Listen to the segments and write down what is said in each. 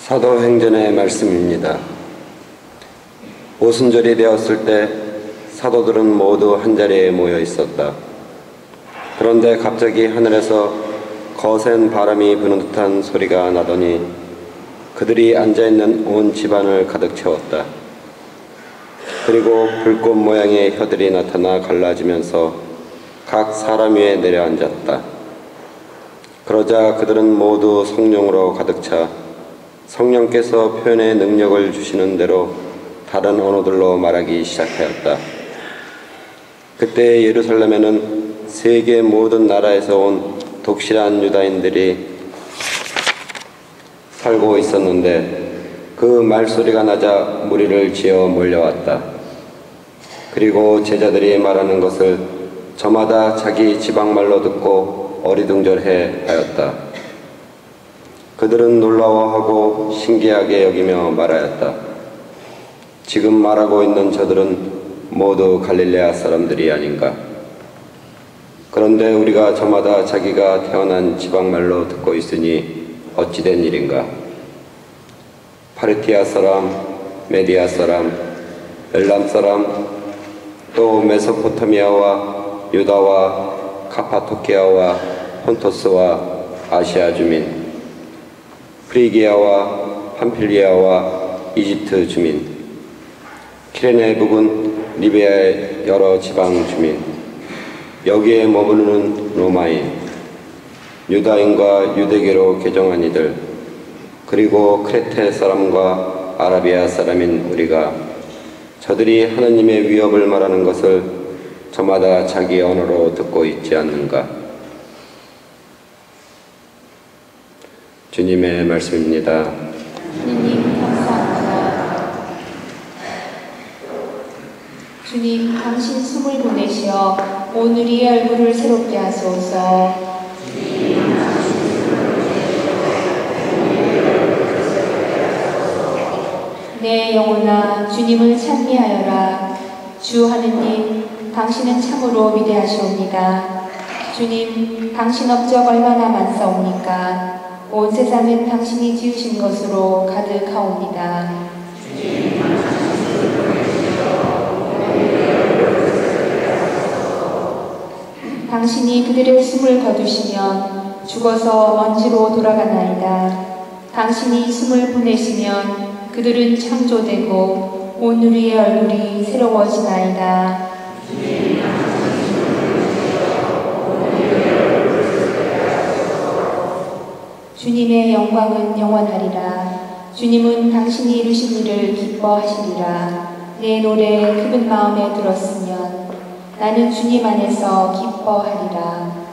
사도행전의 말씀입니다. 오순절이 되었을 때 사도들은 모두 한자리에 모여 있었다. 그런데 갑자기 하늘에서 거센 바람이 부는 듯한 소리가 나더니 그들이 앉아있는 온 집안을 가득 채웠다. 그리고 불꽃 모양의 혀들이 나타나 갈라지면서 각 사람 위에 내려앉았다. 그러자 그들은 모두 성령으로 가득 차 성령께서 표현의 능력을 주시는 대로 다른 언어들로 말하기 시작하였다. 그때 예루살렘에는 세계 모든 나라에서 온 독실한 유다인들이 살고 있었는데 그 말소리가 나자 무리를 지어 몰려왔다. 그리고 제자들이 말하는 것을 저마다 자기 지방말로 듣고 어리둥절해 하였다. 그들은 놀라워하고 신기하게 여기며 말하였다. 지금 말하고 있는 저들은 모두 갈릴레아 사람들이 아닌가? 그런데 우리가 저마다 자기가 태어난 지방말로 듣고 있으니 어찌된 일인가? 파르티아 사람, 메디아 사람, 엘람 사람, 또 메소포타미아와 유다와 카파도키아와 혼토스와 아시아 주민, 프리기아와 팜필리아와 이집트 주민, 키레네 부근 리비아의 여러 지방 주민, 여기에 머무르는 로마인, 유다인과 유대계로 개종한 이들, 그리고 크레테 사람과 아라비아 사람인 우리가 저들이 하나님의 위협을 말하는 것을 저마다 자기 언어로 듣고 있지 않는가? 주님의 말씀입니다. 주님 감사합니다. 주님, 당신 숨을 보내시어 오늘의 얼굴을 새롭게 하소서. 내 영혼아, 주님을 찬미하여라. 주 하느님, 당신은 참으로 위대하시옵니다. 주님, 당신 업적 얼마나 많사옵니까? 온 세상은 당신이 지으신 것으로 가득하옵니다. 당신이 그들의 숨을 거두시면 죽어서 먼지로 돌아가나이다. 당신이 숨을 보내시면 그들은 창조되고 오늘의 얼굴이 새로워지나이다. 주님의 영광은 영원하리라. 주님은 당신이 이루신 일을 기뻐하시리라. 내 노래 그분 마음에 들었으면 나는 주님 안에서 기뻐하리라.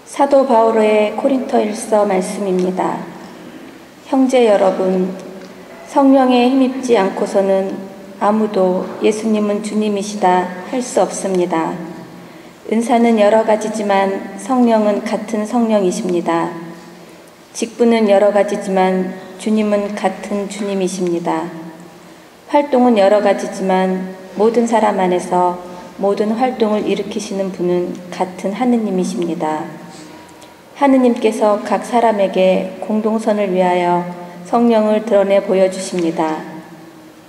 사도 바울의 코린토일서 말씀입니다. 형제 여러분, 성령에 힘입지 않고서는 아무도 예수님은 주님이시다 할 수 없습니다. 은사는 여러 가지지만 성령은 같은 성령이십니다. 직분은 여러 가지지만 주님은 같은 주님이십니다. 활동은 여러 가지지만 모든 사람 안에서 모든 활동을 일으키시는 분은 같은 하느님이십니다. 하느님께서 각 사람에게 공동선을 위하여 성령을 드러내 보여주십니다.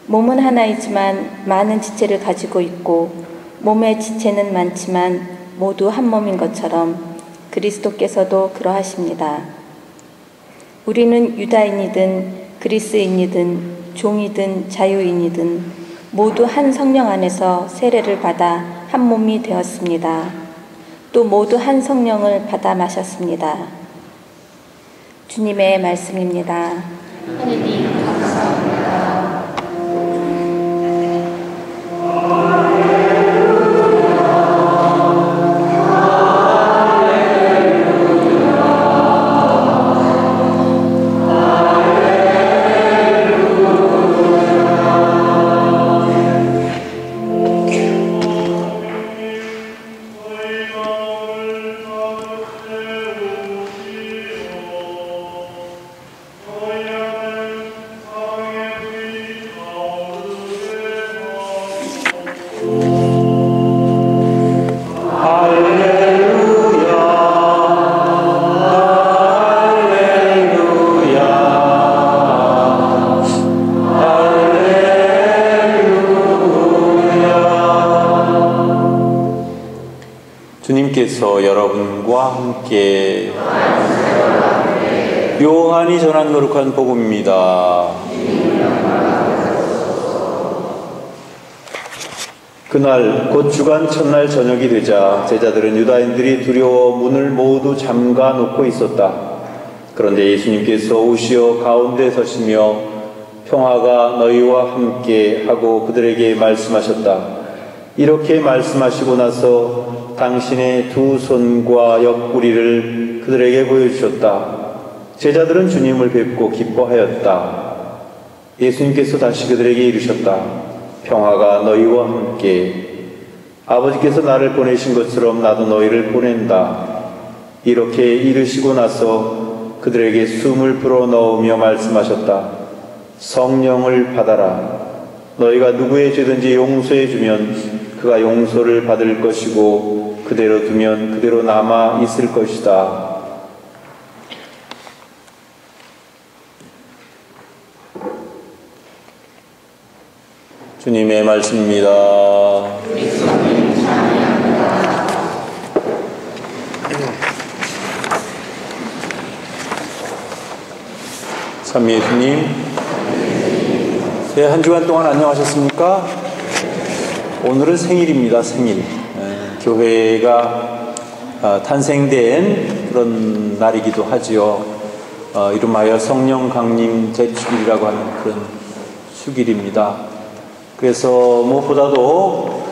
몸은 하나이지만 많은 지체를 가지고 있고 몸의 지체는 많지만 모두 한 몸인 것처럼 그리스도께서도 그러하십니다. 우리는 유다인이든 그리스인이든 종이든 자유인이든 모두 한 성령 안에서 세례를 받아 한 몸이 되었습니다. 또 모두 한 성령을 받아 마셨습니다. 주님의 말씀입니다. 하느님 감사합니다. 예수님께서 여러분과 함께 요한이 전한 거룩한 복음입니다. 그날 곧 주간 첫날 저녁이 되자 제자들은 유다인들이 두려워 문을 모두 잠가 놓고 있었다. 그런데 예수님께서 오시어 가운데 서시며 평화가 너희와 함께 하고 그들에게 말씀하셨다. 이렇게 말씀하시고 나서 당신의 두 손과 옆구리를 그들에게 보여주셨다. 제자들은 주님을 뵙고 기뻐하였다. 예수님께서 다시 그들에게 이르셨다. 평화가 너희와 함께. 아버지께서 나를 보내신 것처럼 나도 너희를 보낸다. 이렇게 이르시고 나서 그들에게 숨을 불어넣으며 말씀하셨다. 성령을 받아라. 너희가 누구의 죄든지 용서해 주면 그가 용서를 받을 것이고 그대로 두면 그대로 남아 있을 것이다. 주님의 말씀입니다. 삼위예수님, 한 주간 동안 안녕하셨습니까? 오늘은 생일입니다. 생일. 교회가 탄생된 그런 날이기도 하지요. 이름하여 성령 강림 제축일이라고 하는 그런 축일입니다. 그래서 무엇보다도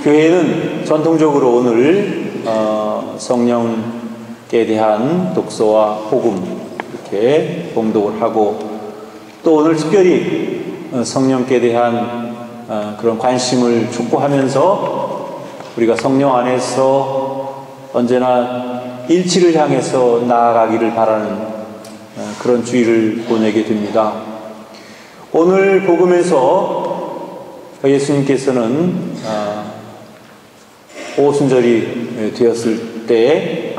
교회는 전통적으로 오늘 성령께 대한 독서와 복음 이렇게 봉독을 하고 또 오늘 특별히 성령께 대한 그런 관심을 촉구하면서 우리가 성령 안에서 언제나 일치를 향해서 나아가기를 바라는 그런 주의를 보내게 됩니다. 오늘 복음에서 예수님께서는 오순절이 되었을 때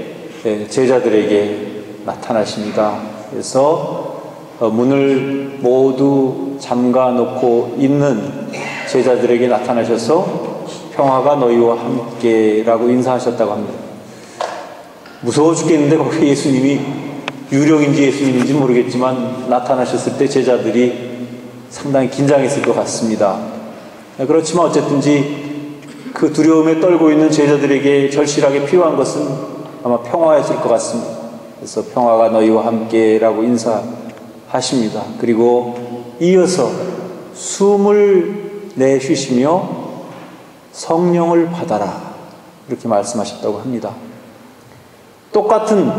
제자들에게 나타나십니다. 그래서 문을 모두 잠가 놓고 있는 제자들에게 나타나셔서 평화가 너희와 함께라고 인사하셨다고 합니다. 무서워 죽겠는데 거기 예수님이 유령인지 예수님인지 모르겠지만 나타나셨을 때 제자들이 상당히 긴장했을 것 같습니다. 그렇지만 어쨌든지 그 두려움에 떨고 있는 제자들에게 절실하게 필요한 것은 아마 평화였을 것 같습니다. 그래서 평화가 너희와 함께라고 인사하십니다. 그리고 이어서 숨을 내쉬시며 성령을 받아라 이렇게 말씀하셨다고 합니다. 똑같은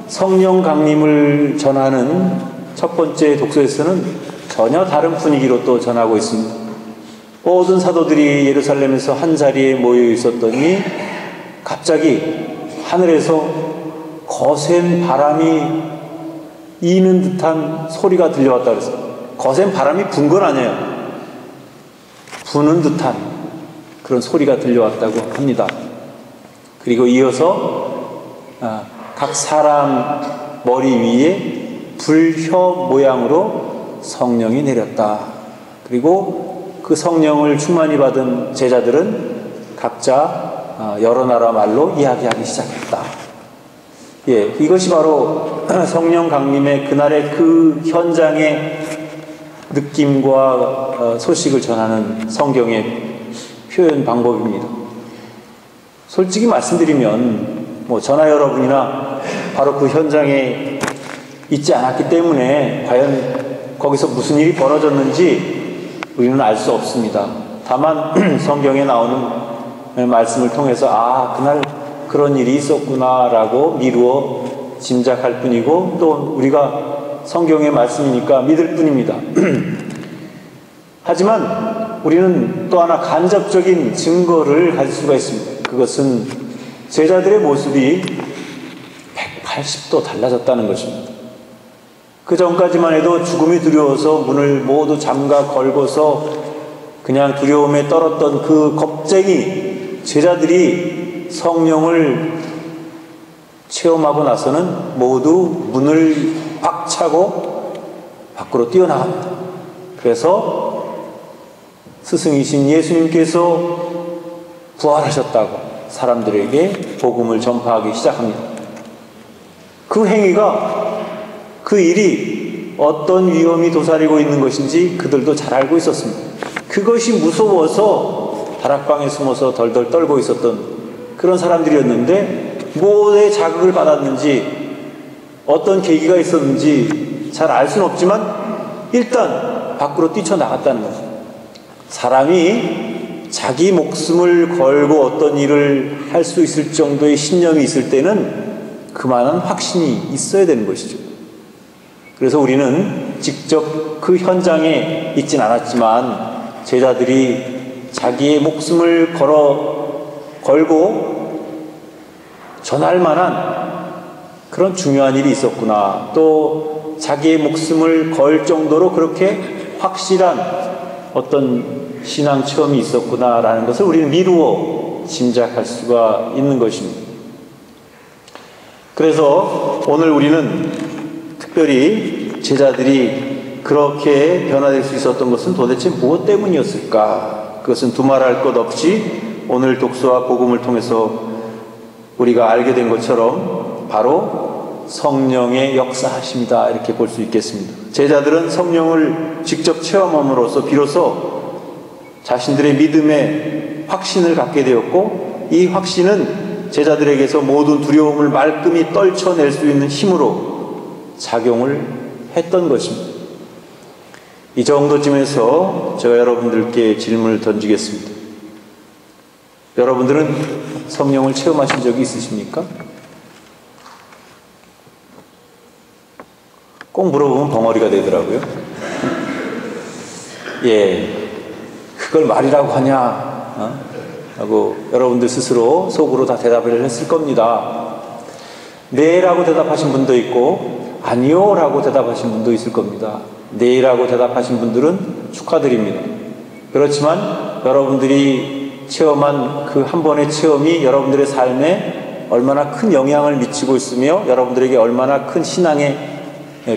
성령 강림을 전하는 첫 번째 독서에서는 전혀 다른 분위기로 또 전하고 있습니다. 모든 사도들이 예루살렘에서 한 자리에 모여 있었더니 갑자기 하늘에서 거센 바람이 이는 듯한 소리가 들려왔다 그랬어요. 거센 바람이 분 건 아니에요. 부는 듯한 그런 소리가 들려왔다고 합니다. 그리고 이어서 각 사람 머리 위에 불혀 모양으로 성령이 내렸다. 그리고 그 성령을 충만히 받은 제자들은 각자 여러 나라 말로 이야기하기 시작했다. 이것이 바로 성령 강림의 그날의 그 현장의 느낌과 소식을 전하는 성경의 표현 방법입니다. 솔직히 말씀드리면 저나 여러분이나 바로 그 현장에 있지 않았기 때문에 과연 거기서 무슨 일이 벌어졌는지 우리는 알 수 없습니다. 다만 성경에 나오는 말씀을 통해서 그날 그런 일이 있었구나 라고 미루어 짐작할 뿐이고 또 우리가 성경의 말씀이니까 믿을 뿐입니다. 하지만 우리는 또 하나 간접적인 증거를 가질 수가 있습니다. 그것은 제자들의 모습이 180도 달라졌다는 것입니다. 그 전까지만 해도 죽음이 두려워서 문을 모두 잠가 걸고서 그냥 두려움에 떨었던 그 겁쟁이 제자들이 성령을 체험하고 나서는 모두 문을 박차고 밖으로 뛰어나갑니다. 그래서 스승이신 예수님께서 부활하셨다고 사람들에게 복음을 전파하기 시작합니다. 그 행위가, 그 일이 어떤 위험이 도사리고 있는 것인지 그들도 잘 알고 있었습니다. 그것이 무서워서 다락방에 숨어서 덜덜 떨고 있었던 그런 사람들이었는데, 뭐에 자극을 받았는지 어떤 계기가 있었는지 잘 알 수는 없지만 일단 밖으로 뛰쳐나갔다는 거죠. 사람이 자기 목숨을 걸고 어떤 일을 할 수 있을 정도의 신념이 있을 때는 그만한 확신이 있어야 되는 것이죠. 그래서 우리는 직접 그 현장에 있진 않았지만 제자들이 자기의 목숨을 걸고 전할 만한 그런 중요한 일이 있었구나, 또 자기의 목숨을 걸 정도로 그렇게 확실한 어떤 신앙 체험이 있었구나라는 것을 우리는 미루어 짐작할 수가 있는 것입니다. 그래서 오늘 우리는 특별히 제자들이 그렇게 변화될 수 있었던 것은 도대체 무엇 때문이었을까? 그것은 두말할 것 없이 오늘 독서와 복음을 통해서 우리가 알게 된 것처럼 바로 성령의 역사하심이다, 이렇게 볼 수 있겠습니다. 제자들은 성령을 직접 체험함으로써 비로소 자신들의 믿음의 확신을 갖게 되었고, 이 확신은 제자들에게서 모든 두려움을 말끔히 떨쳐낼 수 있는 힘으로 작용을 했던 것입니다. 이 정도쯤에서 제가 여러분들께 질문을 던지겠습니다. 여러분들은 성령을 체험하신 적이 있으십니까? 꼭 물어보면 벙어리가 되더라고요. 예, 그걸 말이라고 하냐? 하고 여러분들 스스로 속으로 다 대답을 했을 겁니다. 네라고 대답하신 분도 있고 아니요 라고 대답하신 분도 있을 겁니다. 네라고 대답하신 분들은 축하드립니다. 그렇지만 여러분들이 체험한 그 한 번의 체험이 여러분들의 삶에 얼마나 큰 영향을 미치고 있으며 여러분들에게 얼마나 큰 신앙의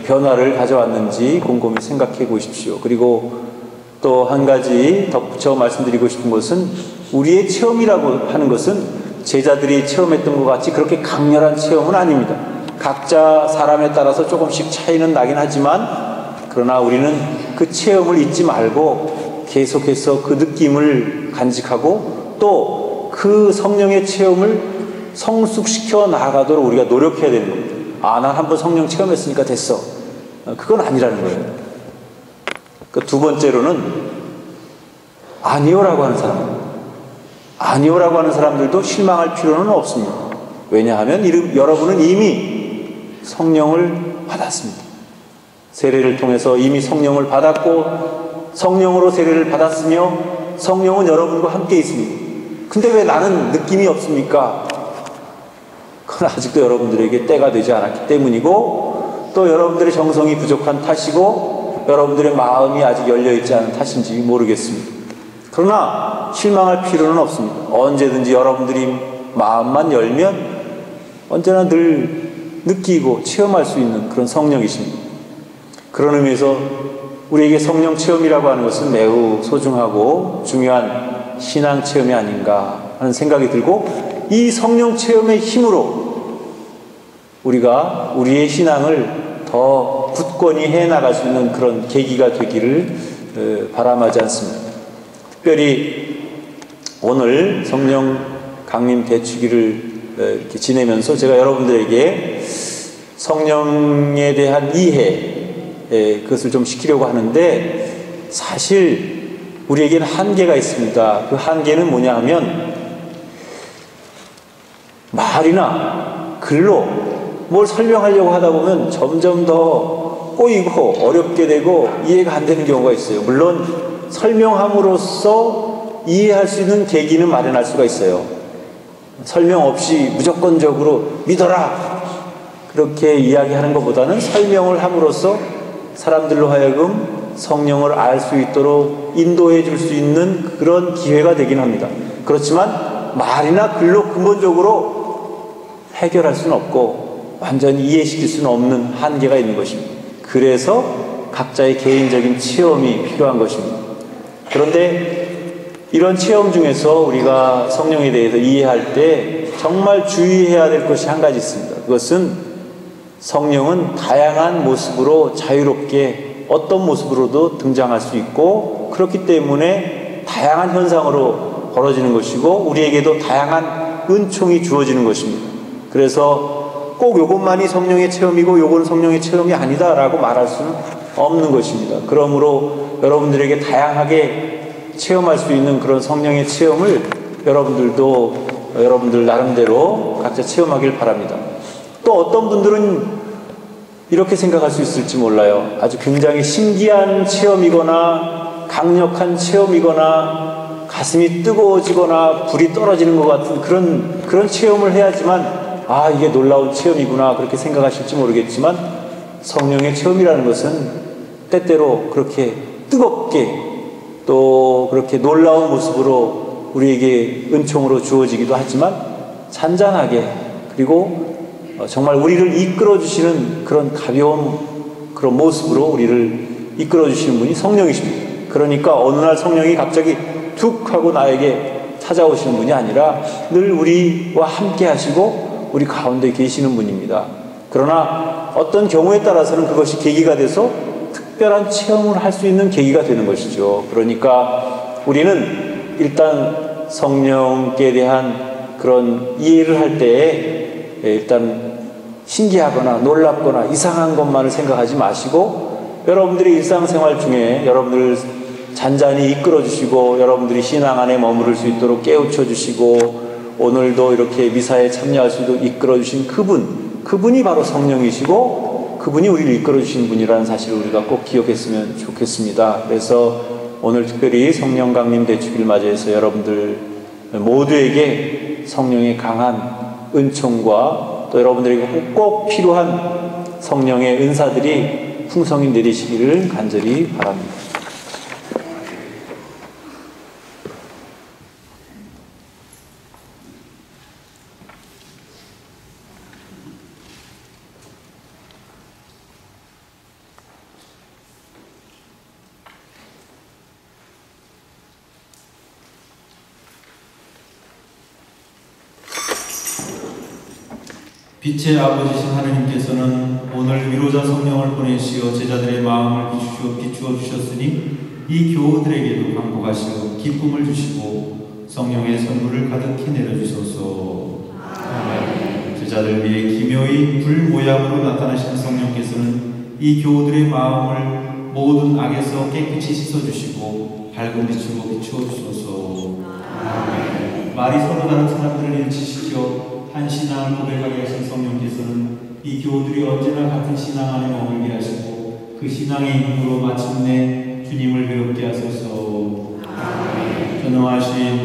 변화를 가져왔는지 곰곰이 생각해 보십시오. 그리고 또 한 가지 덧붙여 말씀드리고 싶은 것은, 우리의 체험이라고 하는 것은 제자들이 체험했던 것 같이 그렇게 강렬한 체험은 아닙니다. 각자 사람에 따라서 조금씩 차이는 나긴 하지만, 그러나 우리는 그 체험을 잊지 말고 계속해서 그 느낌을 간직하고 또 그 성령의 체험을 성숙시켜 나아가도록 우리가 노력해야 되는 겁니다. 아, 난 한번 성령 체험했으니까 됐어. 그건 아니라는 거예요. 그 두 번째로는 아니오라고 하는 사람, 아니오라고 하는 사람들도 실망할 필요는 없습니다. 왜냐하면 여러분은 이미 성령을 받았습니다. 세례를 통해서 이미 성령을 받았고 성령으로 세례를 받았으며 성령은 여러분과 함께 있습니다. 근데 왜 나는 느낌이 없습니까? 그건 아직도 여러분들에게 때가 되지 않았기 때문이고, 또 여러분들의 정성이 부족한 탓이고 여러분들의 마음이 아직 열려있지 않은 탓인지 모르겠습니다. 그러나 실망할 필요는 없습니다. 언제든지 여러분들이 마음만 열면 언제나 늘 느끼고 체험할 수 있는 그런 성령이십니다. 그런 의미에서 우리에게 성령 체험이라고 하는 것은 매우 소중하고 중요한 신앙 체험이 아닌가 하는 생각이 들고, 이 성령 체험의 힘으로 우리가 우리의 신앙을 더 굳건히 해나갈 수 있는 그런 계기가 되기를 바람하지 않습니다. 특별히 오늘 성령 강림 대축일을 이렇게 지내면서 제가 여러분들에게 성령에 대한 이해, 그것을 좀 시키려고 하는데, 사실 우리에게는 한계가 있습니다. 그 한계는 뭐냐 하면, 말이나 글로 뭘 설명하려고 하다 보면 점점 더 꼬이고 어렵게 되고 이해가 안 되는 경우가 있어요. 물론 설명함으로써 이해할 수 있는 계기는 마련할 수가 있어요. 설명 없이 무조건적으로 믿어라 그렇게 이야기하는 것보다는 설명을 함으로써 사람들로 하여금 성령을 알 수 있도록 인도해 줄 수 있는 그런 기회가 되긴 합니다. 그렇지만 말이나 글로 근본적으로 해결할 수는 없고 완전히 이해시킬 수는 없는 한계가 있는 것입니다. 그래서 각자의 개인적인 체험이 필요한 것입니다. 그런데 이런 체험 중에서 우리가 성령에 대해서 이해할 때 정말 주의해야 될 것이 한 가지 있습니다. 그것은 성령은 다양한 모습으로 자유롭게 어떤 모습으로도 등장할 수 있고, 그렇기 때문에 다양한 현상으로 벌어지는 것이고 우리에게도 다양한 은총이 주어지는 것입니다. 그래서 꼭 이것만이 성령의 체험이고 이건 성령의 체험이 아니다라고 말할 수는 없는 것입니다. 그러므로 여러분들에게 다양하게 체험할 수 있는 그런 성령의 체험을 여러분들도 여러분들 나름대로 각자 체험하길 바랍니다. 또 어떤 분들은 이렇게 생각할 수 있을지 몰라요. 아주 굉장히 신기한 체험이거나 강력한 체험이거나 가슴이 뜨거워지거나 불이 떨어지는 것 같은 그런 체험을 해야지만 이게 놀라운 체험이구나 그렇게 생각하실지 모르겠지만, 성령의 체험이라는 것은 때때로 그렇게 뜨겁게 또 그렇게 놀라운 모습으로 우리에게 은총으로 주어지기도 하지만, 잔잔하게 그리고 정말 우리를 이끌어주시는 그런 가벼운 그런 모습으로 우리를 이끌어주시는 분이 성령이십니다. 그러니까 어느 날 성령이 갑자기 툭 하고 나에게 찾아오시는 분이 아니라 늘 우리와 함께 하시고 우리 가운데 계시는 분입니다. 그러나 어떤 경우에 따라서는 그것이 계기가 돼서 특별한 체험을 할 수 있는 계기가 되는 것이죠. 그러니까 우리는 일단 성령께 대한 그런 이해를 할 때에 일단 신기하거나 놀랍거나 이상한 것만을 생각하지 마시고, 여러분들의 일상생활 중에 여러분들을 잔잔히 이끌어 주시고 여러분들이 신앙 안에 머무를 수 있도록 깨우쳐 주시고 오늘도 이렇게 미사에 참여할 수 있도록 이끌어 주신 그분이 바로 성령이시고 그분이 우리를 이끌어 주신 분이라는 사실을 우리가 꼭 기억했으면 좋겠습니다. 그래서 오늘 특별히 성령 강림 대축일 맞이해서 여러분들 모두에게 성령의 강한 은총과 또 여러분들에게 꼭 필요한 성령의 은사들이 풍성히 내리시기를 간절히 바랍니다. 빛의 아버지신 하느님께서는 오늘 위로자 성령을 보내시어 제자들의 마음을 비추어 주셨으니 이 교우들에게도 강복하시어 기쁨을 주시고 성령의 선물을 가득히 내려주소서. 아멘. 제자들 위해 기묘히 불 모양으로 나타나시는 성령께서는 이 교우들의 마음을 모든 악에서 깨끗이 씻어주시고 밝은 빛으로 비추어 주소서. 아멘. 말이 서로 다른 사람들을 일치시켜 한 신앙을 고백하게 하신 성령께서는 이 교우들이 언제나 같은 신앙 안에 머물게 하시고 그 신앙의 힘으로 마침내 주님을 배우게 하소서. 아멘. 전능하신